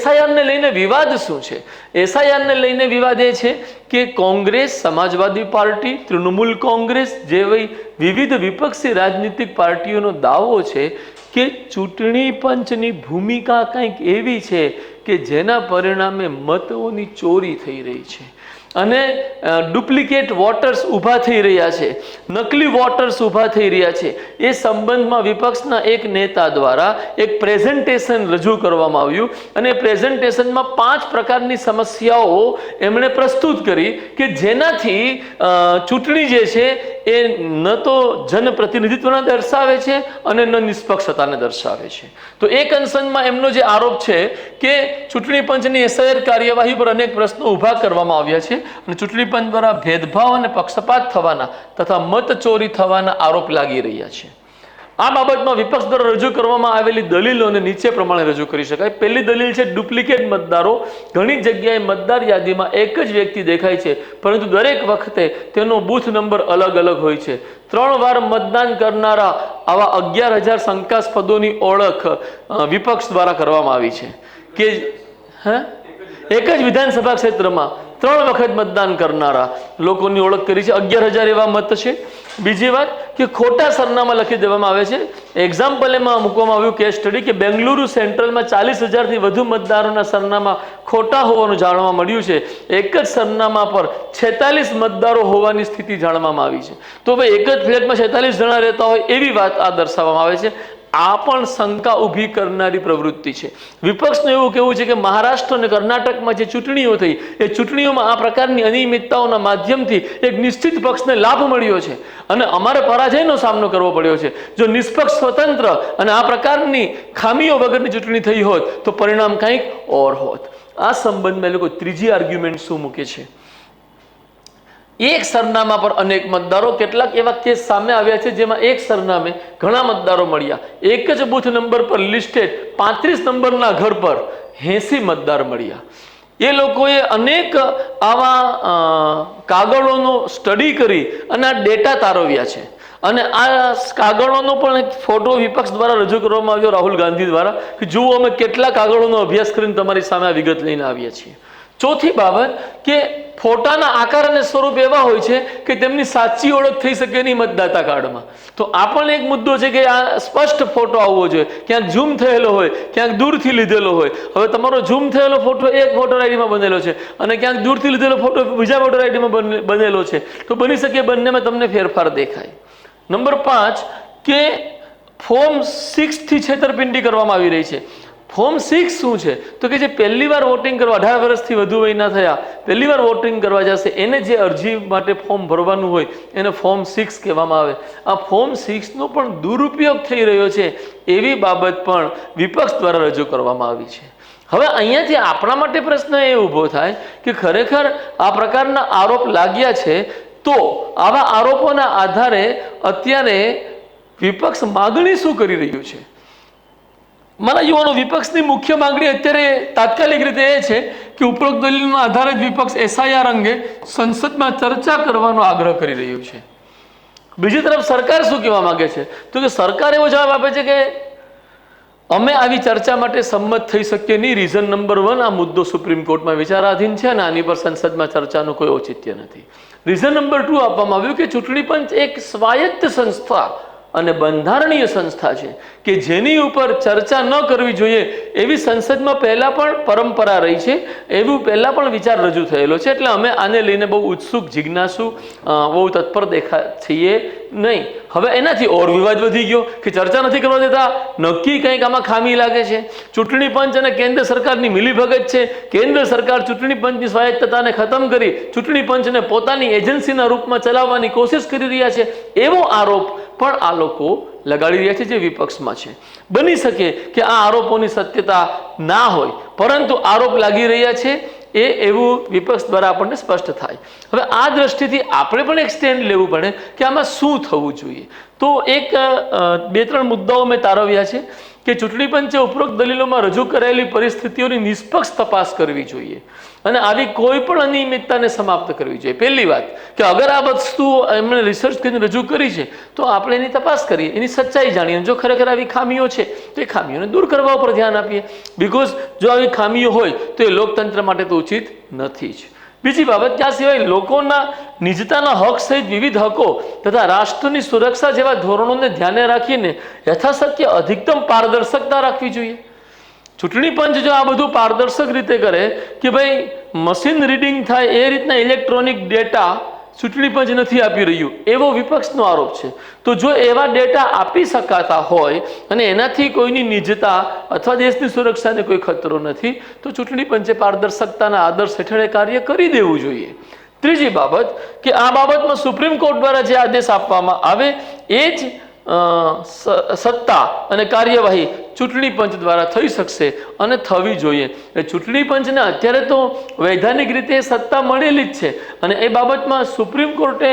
SIR ને લઈને વિવાદ શું છે? SIR ને લઈને વિવાદ એ છે કે કોંગ્રેસ, સમાજવાદી પાર્ટી, તૃણમૂલ કોંગ્રેસ જેવી વિવિધ વિપક્ષી રાજનીતિક પાર્ટીઓનો દાવો છે કે ચૂંટણી પંચની ભૂમિકા કંઈક એવી છે કે જેના પરિણામે મતોની ચોરી થઈ રહી છે અને ડુપ્લિકેટ વોટર્સ ઊભા થઈ રહ્યા છે, નકલી વોટર્સ ઊભા થઈ રહ્યા છે. એ સંબંધમાં વિપક્ષના એક નેતા દ્વારા એક પ્રેઝન્ટેશન રજૂ કરવામાં આવ્યું અને પ્રેઝન્ટેશનમાં 5 પ્રકારની સમસ્યાઓ એમણે પ્રસ્તુત કરી કે જેનાથી ચૂંટણી જે છે એ ન તો જનપ્રતિનિધિત્વને દર્શાવે છે અને ન નિષ્પક્ષતાને દર્શાવે છે. તો એ કન્સર્નમાં એમનો જે આરોપ છે કે ચૂંટણી પંચની SIR કાર્યવાહી પર અનેક પ્રશ્નો ઊભા કરવામાં આવ્યા છે અને ચૂંટણી પંચ દ્વારા ભેદભાવ અને પક્ષપાત થવાના તથા મત ચોરી થવાના આરોપ લાગી રહ્યા છે. આ બાબતમાં વિપક્ષ દ્વારા રજૂ કરવામાં આવેલી દલીલોને નીચે પ્રમાણે રજૂ કરી શકાય. પહેલી દલીલ છે ડુપ્લિકેટ મતદારો. ઘણી જગ્યાએ મતદાર યાદીમાં એક જ વ્યક્તિ દેખાય છે પરંતુ દરેક વખતે તેનો બૂથ નંબર અલગ અલગ હોય છે. 3 વાર મતદાન કરનારા આવા 11,000 શંકાસ્પદોની ઓળખ વિપક્ષ દ્વારા કરવામાં આવી છે કે એક જ વિધાનસભા ક્ષેત્રમાં 3 વખત મતદાન કરનારા લોકોની ઓળખ કરી છે. 11,000 એવા મત છે. બીજી વાત કે ખોટા સરનામા લખી દેવામાં આવે છે. એક્ઝામ્પલ એમાં મૂકવામાં આવ્યું કેસ સ્ટડી કે બેંગલુરુ સેન્ટ્રલમાં 40,000થી વધુ મતદારોના સરનામા ખોટા હોવાનું જાણવા મળ્યું છે. એક જ સરનામા પર 46 મતદારો હોવાની સ્થિતિ જાણવામાં આવી છે. તો ભાઈ એક જ ફ્લેટમાં 46 જણા રહેતા હોય એવી વાત આ દર્શાવવામાં આવે છે. આ પણ શંકા ઊભી કરનારી પ્રવૃત્તિ છે. વિપક્ષનું એવું કહેવું છે કે મહારાષ્ટ્ર અને કર્ણાટકમાં જે ચૂંટણીઓ થઈ એ ચૂંટણીઓમાં આ પ્રકારની અનિયમિતતાઓના માધ્યમથી એક નિશ્ચિત પક્ષને લાભ મળ્યો છે અને અમારે પરાજયનો સામનો કરવો પડ્યો છે. જો નિષ્પક્ષ, સ્વતંત્ર અને આ પ્રકારની ખામીઓ વગરની ચૂંટણી થઈ હોત તો પરિણામ કંઈક ઓર હોત. આ સંબંધમાં એ લોકો ત્રીજી આર્ગ્યુમેન્ટ શું મૂકે છે? એક સરનામા પર અનેક મતદારો. કેટલાક એવા કેસ સામે આવ્યા છે જેમાં એક સરનામે ઘણા મતદારો મળ્યા. એક જ બૂથ નંબર પર લિસ્ટેડ 35 નંબરના ઘર પર 80 મતદાર મળ્યા. એ લોકોએ અનેક આવા કાગળોનો સ્ટડી કરી અને આ ડેટા તારવ્યા છે અને આ કાગળોનો પણ એક ફોટો વિપક્ષ દ્વારા રજૂ કરવામાં આવ્યો રાહુલ ગાંધી દ્વારા કે જુઓ અમે કેટલા કાગળોનો અભ્યાસ કરીને તમારી સામે આ વિગત લઈને આવ્યા છીએ. ચોથી બાબત કે ફોટાના આકાર અને સ્વરૂપ એવા હોય છે કે તેમની સાચી ઓળખ થઈ શકે નહીં મતદાતા કાર્ડમાં. તો આ પણ એક મુદ્દો છે કે આ સ્પષ્ટ ફોટો આવવો જોઈએ. ક્યાંક ઝૂમ થયેલો હોય, ક્યાંક દૂરથી લીધેલો હોય. હવે તમારો ઝૂમ થયેલો ફોટો એક વોટર આઈડીમાં બનેલો છે અને ક્યાંક દૂરથી લીધેલો ફોટો બીજા વોટર આઈડીમાં બનેલો છે તો બની શકે બંનેમાં તમને ફેરફાર દેખાય. નંબર 5 કે ફોર્મ 6 થી છેતરપિંડી કરવામાં આવી રહી છે. ફોર્મ 6 શું છે? તો કે જે પહેલી વાર વોટિંગ કરવા 18 વર્ષથી વધુ વયના થયા પહેલી વાર વોટિંગ કરવા જશે એને જે અરજી માટે ફોર્મ ભરવાનું હોય એને ફોર્મ 6 કહેવામાં આવે. આ ફોર્મ 6નો પણ દુરુપયોગ થઈ રહ્યો છે એવી બાબત પણ વિપક્ષ દ્વારા રજૂ કરવામાં આવી છે. હવે અહીંયાથી આપણા માટે પ્રશ્ન એ ઊભો થાય કે ખરેખર આ પ્રકારના આરોપ લાગ્યા છે તો આવા આરોપોના આધારે અત્યારે વિપક્ષ માગણી શું કરી રહ્યું છે? મારા યુવાનો, વિપક્ષની મુખ્ય માંગણી અત્યારે તાત્કાલિક રીતે એ છે કે ઉપરોક્ત દલીલના આધારે જ વિપક્ષ SIR અંગે સંસદમાં ચર્ચા કરવાનો આગ્રહ કરી રહ્યું છે. બીજી તરફ સરકાર શું કહેવા માંગે છે? તો કે સરકાર એવો જવાબ આપે છે કે અમે આવી ચર્ચા માટે સંમત થઈ શકીએ નહીં. રીઝન નંબર 1 આ મુદ્દો સુપ્રીમ કોર્ટમાં વિચારાધીન છે અને આની પર સંસદમાં ચર્ચાનું કોઈ ઔચિત્ય નથી. રીઝન નંબર 2 આપવામાં આવ્યું કે ચૂંટણી પંચ એક સ્વાયત્ત સંસ્થા અને બંધારણીય સંસ્થા છે કે જેની ઉપર ચર્ચા ન કરવી જોઈએ એવી સંસદમાં પહેલાં પણ પરંપરા રહી છે, એવું પહેલાં પણ વિચાર રજૂ થયેલો છે. એટલે અમે આને લઈને બહુ ઉત્સુક, જિજ્ઞાસુ, બહુ તત્પર છીએ નહીં. હવે એનાથી ઓર વિવાદ વધી ગયો કે ચર્ચા નથી કરવા દેતા, નક્કી કંઈક આમાં ખામી લાગે છે. ચૂંટણી પંચ અને કેન્દ્ર સરકારની મિલીભગત છે. કેન્દ્ર સરકાર ચૂંટણી પંચની સ્વાયત્તતાને ખતમ કરી ચૂંટણી પંચને પોતાની એજન્સીના રૂપમાં ચલાવવાની કોશિશ કરી રહ્યા છે એવો આરોપ પણ આ લોકો લગાડી રહ્યા છે જે વિપક્ષમાં છે. બની શકે કે આ આરોપોની સત્યતા ના હોય પરંતુ આરોપ લાગી રહ્યા છે એવું વિપક્ષ દ્વારા આપણને સ્પષ્ટ થાય. હવે આ દ્રષ્ટિથી આપણે પણ એક સ્ટેન્ડ લેવું પડે કે આમાં શું થવું જોઈએ. તો એક 2-3 મુદ્દાઓ મેં તારવ્યા છે કે ચૂંટણી પંચે ઉપરોક્ત દલીલોમાં રજૂ કરાયેલી પરિસ્થિતિઓની નિષ્પક્ષ તપાસ કરવી જોઈએ અને આવી કોઈ પણ અનિયમિતતાને સમાપ્ત કરવી જોઈએ. પહેલી વાત કે અગર આ વસ્તુ એમણે રિસર્ચ કરીને રજૂ કરી છે તો આપણે એની તપાસ કરીએ, એની સચ્ચાઈ જાણીએ. જો ખરેખર આવી ખામીઓ છે તો એ ખામીઓને દૂર કરવા ઉપર ધ્યાન આપીએ. બિકોઝ જો આવી ખામીઓ હોય તો એ લોકતંત્ર માટે તો ઉચિત નથી જ. બીજી બાબત, ત્યાં સિવાય લોકોના નિજતાના હક સહિત વિવિધ હકો તથા રાષ્ટ્રની સુરક્ષા જેવા ધોરણોને ધ્યાને રાખીને યથાશક્ય અધિકતમ પારદર્શકતા રાખવી જોઈએ. ચૂંટણી પંચ જો આ બધું પારદર્શક રીતે કરે કે ભાઈ મશીન રીડિંગ થાય એ રીતના ઇલેક્ટ્રોનિક ડેટા ચૂંટણી પંચ નથી આપી રહ્યું, એવો વિપક્ષનો આરોપ છે. તો જો એવા ડેટા આપી શકાતા હોય અને એનાથી કોઈની નિજતા અથવા દેશની સુરક્ષાને કોઈ ખતરો નથી તો ચૂંટણી પંચે પારદર્શકતાના આદર્શ હેઠળ કાર્ય કરી દેવું જોઈએ. ત્રીજી બાબત કે આ બાબતમાં સુપ્રીમ કોર્ટ દ્વારા જે આદેશ આપવામાં આવે એ જ સત્તા અને કાર્યવાહી ચૂંટણી પંચ દ્વારા થઈ શકશે અને થવી જોઈએ. ચૂંટણી પંચને અત્યારે તો વૈધાનિક રીતે સત્તા મળેલી જ છે અને એ બાબતમાં સુપ્રીમ કોર્ટે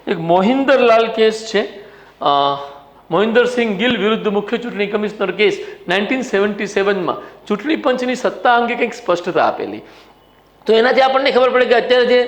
એક મોહિન્દરલાલ કેસ છે, મોહિન્દરસિંહ ગિલ વિરુદ્ધ મુખ્ય ચૂંટણી કમિશનર કેસ 1977માં ચૂંટણી પંચની સત્તા અંગે કંઈક સ્પષ્ટતા આપેલી. તો એનાથી આપણને ખબર પડે કે અત્યારે જે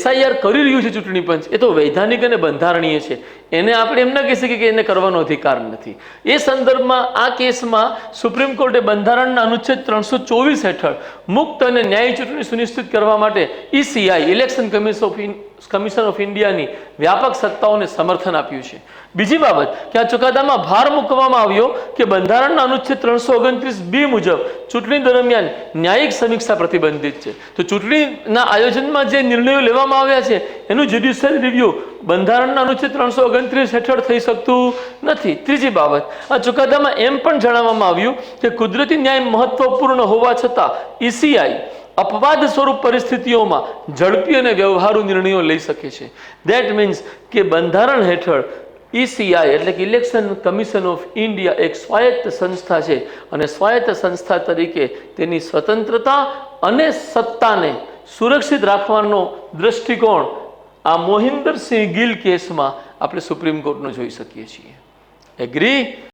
SIR કરી રહ્યું છે ચૂંટણી પંચ એ તો વૈધાનિક અને બંધારણીય છે. એને આપણે એમ ના કહી શકીએ કે એને કરવાનો અધિકાર નથી. એ સંદર્ભમાં આ કેસમાં સુપ્રીમ કોર્ટે બંધારણના અનુચ્છેદ 324 હેઠળ મુક્ત અને ન્યાયી ચૂંટણી સુનિશ્ચિત કરવા માટે ECI ઇલેક્શન કમિશન ઓફ ઇન્ડિયાની વ્યાપક સત્તાઓને સમર્થન આપ્યું છે. બીજી બાબત કે આ ચુકાદામાં ભાર મૂકવામાં આવ્યો કે બંધારણના અનુચ્છેદ 329B મુજબ ચૂંટણી દરમિયાન ન્યાયિક સમીક્ષા પ્રતિબંધિત છે. તો ચૂંટણીના આયોજનમાં જે નિર્ણયો લેવામાં આવ્યા છે એનું જ્યુડિશિયલ રિવ્યુ બંધારણના અનુચ્છેદ 329 હેઠળ થઈ શકતું નથી. ત્રીજી બાબત, આ ચુકાદામાં એમ પણ જણાવવામાં આવ્યું કે કુદરતી ન્યાય મહત્વપૂર્ણ હોવા છતાં ECI અપવાદ સ્વરૂપ પરિસ્થિતિઓમાં ઝડપી અને વ્યવહારુ નિર્ણયો લઈ શકે છે. ધેટ મીન્સ કે બંધારણ હેઠળ ECI એટલે કે ઇલેક્શન કમિશન ઓફ ઇન્ડિયા એક સ્વાયત્ત સંસ્થા છે અને સ્વાયત્ત સંસ્થા તરીકે તેની સ્વતંત્રતા અને સત્તાને સુરક્ષિત રાખવાનો દ્રષ્ટિકોણ આ મોહિન્દરસિંહ ગિલ કેસમાં આપણે સુપ્રીમ કોર્ટનો જોઈ શકીએ છીએ. એગ્રી?